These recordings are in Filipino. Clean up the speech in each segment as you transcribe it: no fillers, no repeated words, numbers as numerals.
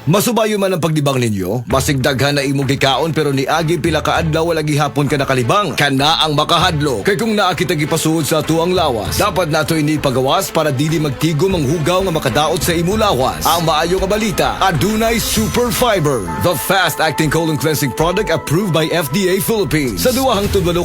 Masubayo man ang pagdibang ninyo, masigdaghan na imong gikaon pero niagi pila ka adlaw wala gihapon ka nakalibang. Kana ang makahadlo. Kay kung naa kita gipasuod sa tuang lawas, dapat nato ini pagawas para dili magtigom ang hugaw nga makadaot sa imo lawas. Ang maayo nga balita, adunay Super Fiber, the fast-acting colon cleansing product approved by FDA Philippines. Sa 2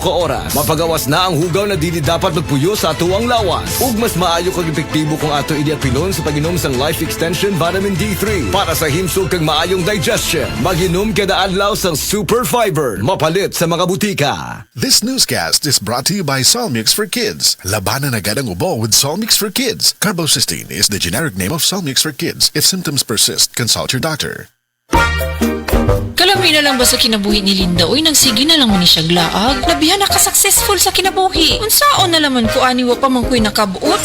ka oras, mapagawas na ang hugaw na dili dapat magpuyo sa tuang lawas. Ug mas maayo kag epektibo kung ato ini apilon sa pag-inom sang Life Extension Vitamin D3 para sa himsog kag maayong digestion. Mag-inom kada adlaw sang Super Fiber, mapalit sa mga butika. This newscast is brought to you by Solmux for Kids. Labanan agad ang ubo with Solmux for Kids. Carbocysteine is the generic name of Solmux for Kids. If symptoms persist, consult your doctor. Kalamri na lang ba sa kinabuhi ni Linda? Uy, nagsige na lang mo ni siya glaag. Nabihan na ka-successful sa kinabuhi. Unsaon na laman ko aniwa pa man ko'y nakabuot.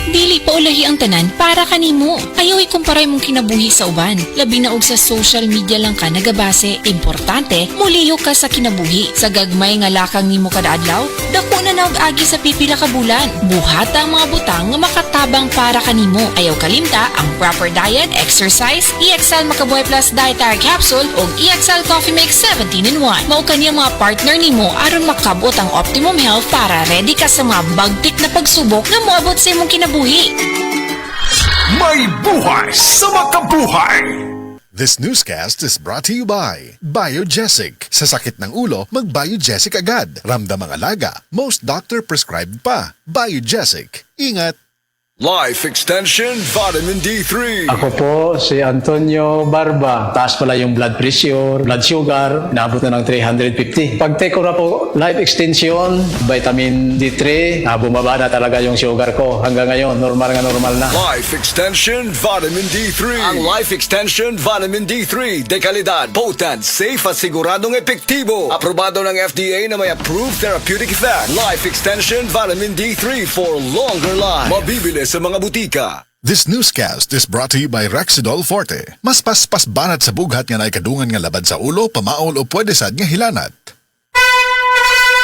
Dili pa ulahi ang tanan para kanimo. Ayaw ikumparay mong kinabuhi sa uban. Labi na og sa social media lang ka nagabase. Importante, muliyo ka sa kinabuhi. Sa gagmay nga lakang nimo kada adlaw, dako na naog-agi sa pipila ka bulan. Buhata ang mga butang nga makatabang para kanimo. Ayaw kalimta ang proper diet, exercise, EXL Makabuhay Plus Dietary Capsule o EXL Coffee Mix 17-in-1. Mao kaniya mga partner nimo aron makabot ang optimum health para ready ka sa mga bagtik na pagsubok na moabot sa imong kinabuhi. May buhay sa makabuhay! This newscast is brought to you by Biogesic. Sa sakit ng ulo, mag-Biogesic agad. Ramdam ang alaga. Most doctor prescribed pa. Biogesic. Ingat! Life Extension Vitamin D3. Ako po si Antonio Barba. Taas pala yung blood pressure, blood sugar, naabot na ng 350. Pag-take ko na po Life Extension, vitamin D3, bumaba na talaga yung sugar ko. Hanggang ngayon, normal na. Life Extension Vitamin D3. Ang Life Extension Vitamin D3, dekalidad, potent, safe at siguradong epektibo. Aprobado ng FDA na may approved therapeutic effect. Life Extension Vitamin D3 for longer life. Mabibili sa mga butika. This newscast is brought to you by Rexidol Forte. Mas paspas banat sa bughat nga naikadungan nga labad sa ulo, pamaol o pwede sad nga hilanat.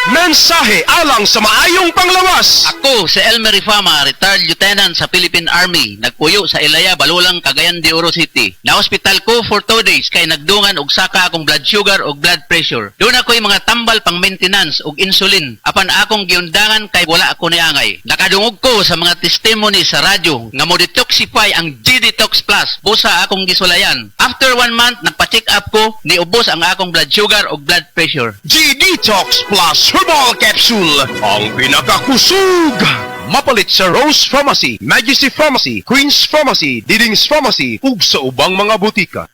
Mensahe alang sa maayong panglawas! Ako si Elmer Rifama, retired lieutenant sa Philippine Army. Nagpuyo sa Ilaya, Balulang, Cagayan de Oro City. Na-hospital ko for 2 days kay nagdungan og saka akong blood sugar og blood pressure. Doon ako'y mga tambal pang maintenance og insulin. Apan akong giundangan kay wala ako niangay. Nakadungog ko sa mga testimony sa radyo nga mo detoxify ang G-Detox Plus. Busa akong gisulayan. After 1 month, nagpa-check up ko, niubos ang akong blood sugar og blood pressure. G-Detox Plus Herbal Capsule, ang pinakakusog! Mapalit sa Rose Pharmacy, Majesty Pharmacy, Queen's Pharmacy, Diding's Pharmacy, ug sa ubang mga butika.